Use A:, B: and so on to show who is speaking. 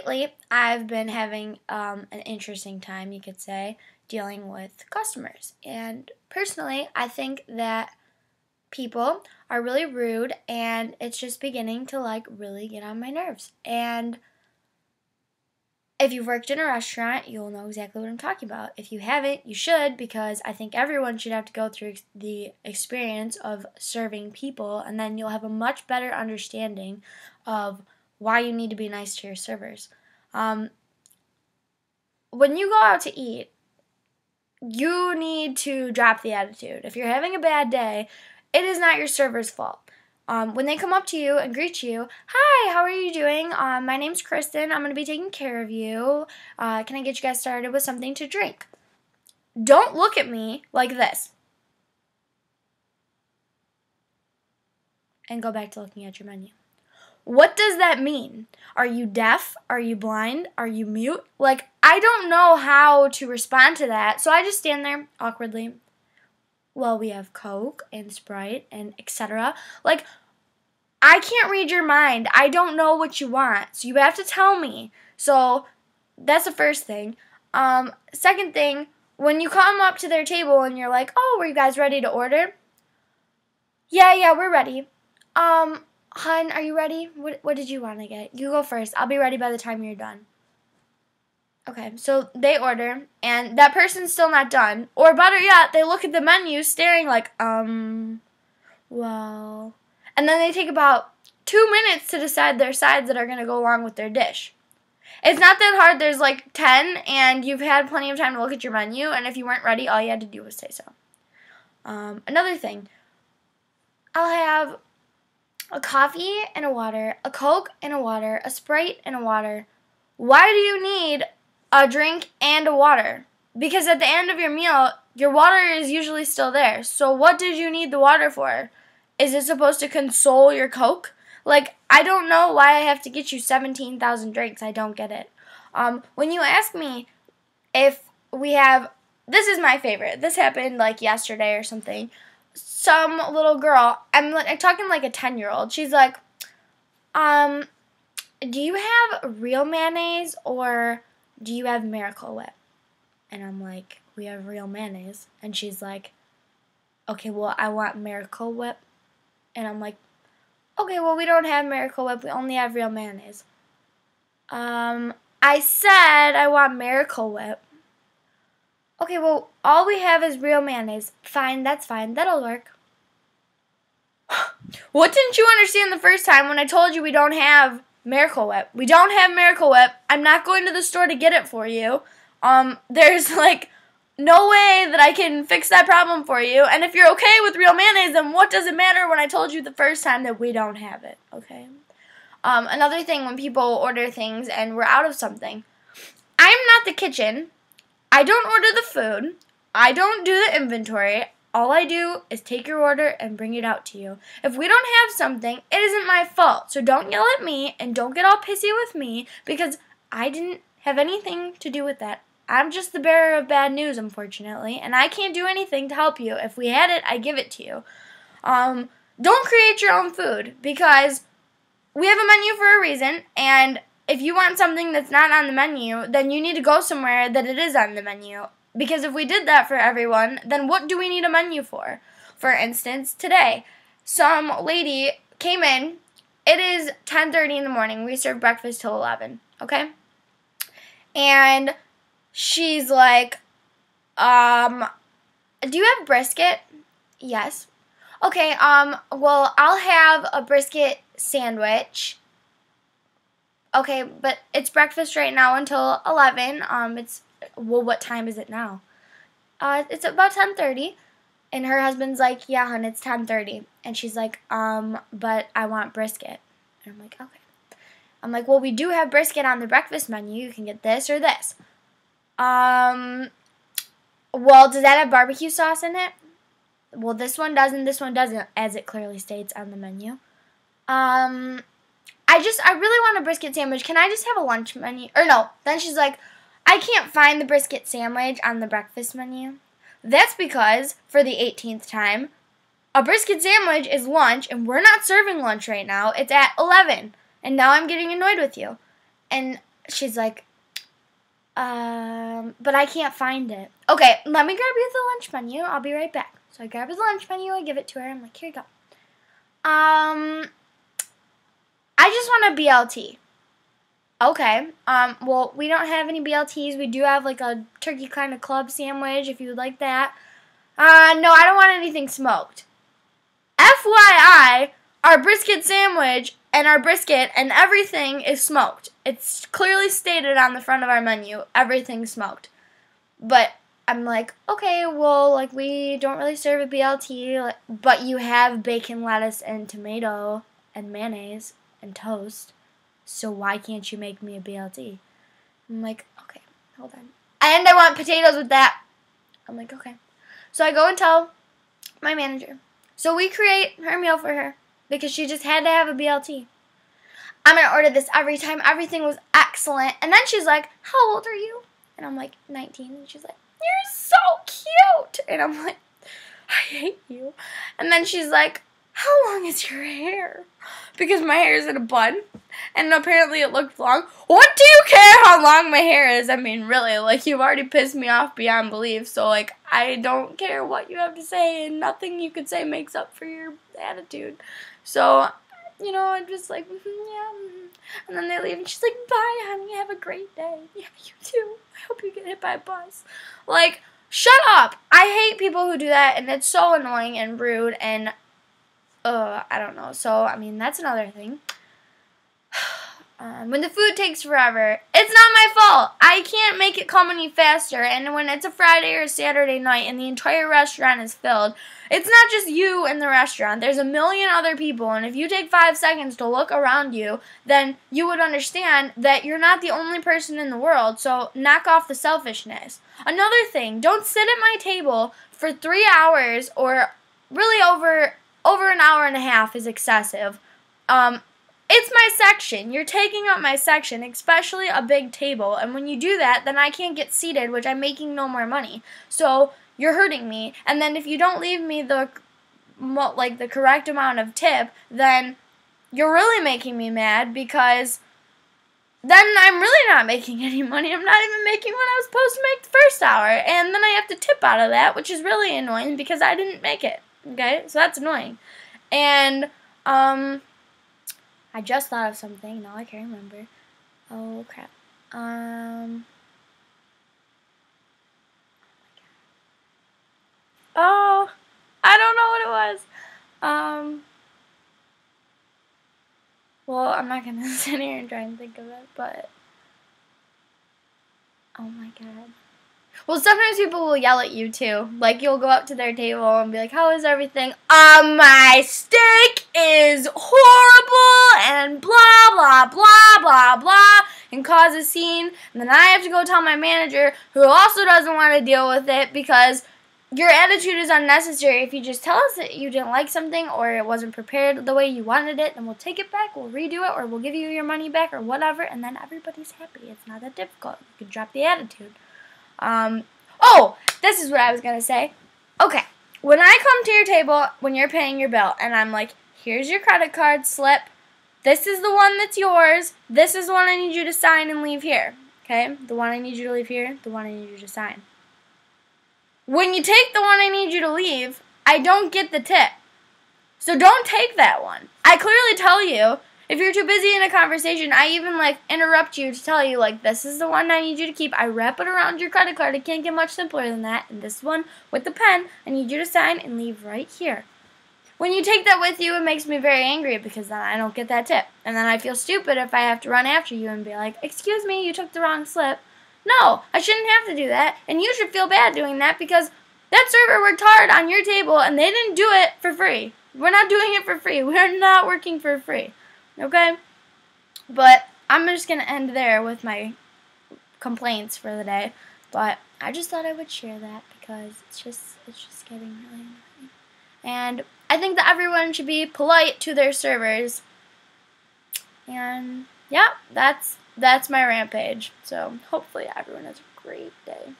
A: lately, I've been having an interesting time, you could say, dealing with customers. And personally, I think that people are really rude, and it's just beginning to really get on my nerves. And if you've worked in a restaurant, you'll know exactly what I'm talking about. If you haven't, you should, because I think everyone should have to go through the experience of serving people, and then you'll have a much better understanding of why you need to be nice to your servers. When you go out to eat, you need to drop the attitude. If you're having a bad day, it is not your server's fault. When they come up to you and greet you, "Hi, how are you doing? My name's Kristen. I'm going to be taking care of you. Can I get you guys started with something to drink?" Don't look at me like this. And go back to looking at your menu. What does that mean? Are you deaf? Are you blind? Are you mute? I don't know how to respond to that, so I just stand there awkwardly. Well, we have Coke and Sprite and etc. I can't read your mind. I don't know what you want, so you have to tell me. So that's the first thing. Second thing, when you come up to their table and you're like, "Oh, were you guys ready to order?" Yeah, we're ready. Hun, are you ready? What did you want to get? You go first. I'll be ready by the time you're done. Okay, so they order, and that person's still not done. Or better yet, they look at the menu staring well. And then they take about 2 minutes to decide their sides that are going to go along with their dish. It's not that hard. There's 10, and you've had plenty of time to look at your menu, and if you weren't ready, all you had to do was say so. Another thing, I'll have a coffee and a water, a Coke and a water, a Sprite and a water. Why do you need a drink and a water? Because at the end of your meal, your water is usually still there. So what did you need the water for? Is it supposed to console your Coke? I don't know why I have to get you 17,000 drinks. I don't get it. When you ask me if we have, this is my favorite. This happened yesterday or something. Some little girl, I'm talking a 10-year-old. She's like, "Do you have real mayonnaise or do you have Miracle Whip?" And I'm like, "We have real mayonnaise." And she's like, "Okay, well, I want Miracle Whip." And I'm like, "Okay, well, we don't have Miracle Whip. We only have real mayonnaise." I said I want Miracle Whip. "Okay, well, all we have is real mayonnaise." "Fine, that's fine. That'll work." What didn't you understand the first time when I told you we don't have Miracle Whip? We don't have Miracle Whip. I'm not going to the store to get it for you. There's no way that I can fix that problem for you. And if you're okay with real mayonnaise, then what does it matter when I told you the first time that we don't have it? Okay. Another thing, when people order things and we're out of something, I'm not the kitchen. I don't order the food. I don't do the inventory. All I do is take your order and bring it out to you. If we don't have something, it isn't my fault. So don't yell at me and don't get all pissy with me because I didn't have anything to do with that. I'm just the bearer of bad news, unfortunately, and I can't do anything to help you. If we had it, I'd give it to you. Don't create your own food because we have a menu for a reason, and if you want something that's not on the menu, then you need to go somewhere that it is on the menu. Because if we did that for everyone, then what do we need a menu for? For instance, today, some lady came in. It is 10:30 in the morning. We serve breakfast till 11, okay? And she's like, "Do you have brisket?" "Yes." "Okay, well, I'll have a brisket sandwich." "Okay, but it's breakfast right now until 11. Well, what time is it now?" It's about 10:30. And her husband's like, "Yeah, hon, it's 10:30. And she's like, "But I want brisket." And I'm like, "Okay." I'm like, "Well, we do have brisket on the breakfast menu. You can get this or this." "Well, does that have barbecue sauce in it?" "Well, this one doesn't, this one doesn't," as it clearly states on the menu. I really want a brisket sandwich. Can I just have a lunch menu?" Or no, then she's like, "I can't find the brisket sandwich on the breakfast menu." That's because, for the 18th time, a brisket sandwich is lunch, and we're not serving lunch right now. It's at 11, and now I'm getting annoyed with you. And she's like, but I can't find it. Okay, let me grab you the lunch menu. I'll be right back. So I grab her the lunch menu. I give it to her. I'm like, here you go. I just want a BLT. Okay. Well, we don't have any BLTs. We do have like a turkey kind of club sandwich if you would like that. No, I don't want anything smoked. FYI, our brisket sandwich and our brisket and everything is smoked. It's clearly stated on the front of our menu, everything's smoked. But I'm like, okay, well, like, we don't really serve a BLT, but you have bacon, lettuce, and tomato, and mayonnaise, and toast, so why can't you make me a BLT? I'm like, okay, hold on. And I want potatoes with that. I'm like, okay. So I go and tell my manager. So we create her meal for her, because she just had to have a BLT. I'm going to order this every time. Everything was excellent. And then she's like, how old are you? And I'm like, 19. And she's like, you're so cute. And I'm like, I hate you. And then she's like, how long is your hair? Because my hair is in a bun. And apparently it looked long. What do you care how long my hair is? I mean, really, like, you've already pissed me off beyond belief. So, like, I don't care what you have to say. And nothing you could say makes up for your attitude. So, you know, I'm just like, yeah. And then they leave, and she's like, bye, honey, have a great day. Yeah, you too. I hope you get hit by a bus. Like, shut up. I hate people who do that, and it's so annoying and rude, and, I don't know. So, I mean, that's another thing. When the food takes forever, it's not my fault. I can't make it come any faster, and when it's a Friday or a Saturday night and the entire restaurant is filled, it's not just you in the restaurant. There's a million other people, and if you take 5 seconds to look around you, then you would understand that you're not the only person in the world, so knock off the selfishness. Another thing, don't sit at my table for 3 hours, or really over an hour and a half is excessive. It's my section. You're taking up my section, especially a big table. And when you do that, then I can't get seated, which I'm making no more money. So you're hurting me. And then if you don't leave me the correct amount of tip, then you're really making me mad, because then I'm really not making any money. I'm not even making what I was supposed to make the first hour. And then I have to tip out of that, which is really annoying because I didn't make it. Okay? So that's annoying. And, I just thought of something. Now I can't remember. Oh, crap. Oh, I don't know what it was. Well, I'm not going to sit here and try and think of it, but, oh my god. Well, sometimes people will yell at you, too. Like, you'll go up to their table and be like, how is everything? My steak is horrible, and blah, blah, blah, blah, blah, and cause a scene. And then I have to go tell my manager, who also doesn't want to deal with it, because your attitude is unnecessary. If you just tell us that you didn't like something, or it wasn't prepared the way you wanted it, then we'll take it back, we'll redo it, or we'll give you your money back, or whatever, and then everybody's happy. It's not that difficult. You can drop the attitude. Oh, this is what I was going to say. Okay, when I come to your table, when you're paying your bill, and I'm like, here's your credit card slip, this is the one that's yours, this is the one I need you to sign and leave here, okay? The one I need you to leave here, the one I need you to sign. When you take the one I need you to leave, I don't get the tip. So don't take that one. I clearly tell you, if you're too busy in a conversation, I even, like, interrupt you to tell you, like, this is the one I need you to keep. I wrap it around your credit card. It can't get much simpler than that. And this one, with the pen, I need you to sign and leave right here. When you take that with you, it makes me very angry, because then I don't get that tip. And then I feel stupid if I have to run after you and be like, excuse me, you took the wrong slip. No, I shouldn't have to do that. And you should feel bad doing that, because that server worked hard on your table, and they didn't do it for free. We're not doing it for free. We're not working for free. Okay? But I'm just going to end there with my complaints for the day. But I just thought I would share that, because it's just getting really annoying. And I think that everyone should be polite to their servers. And yeah, that's my rant page. So hopefully everyone has a great day.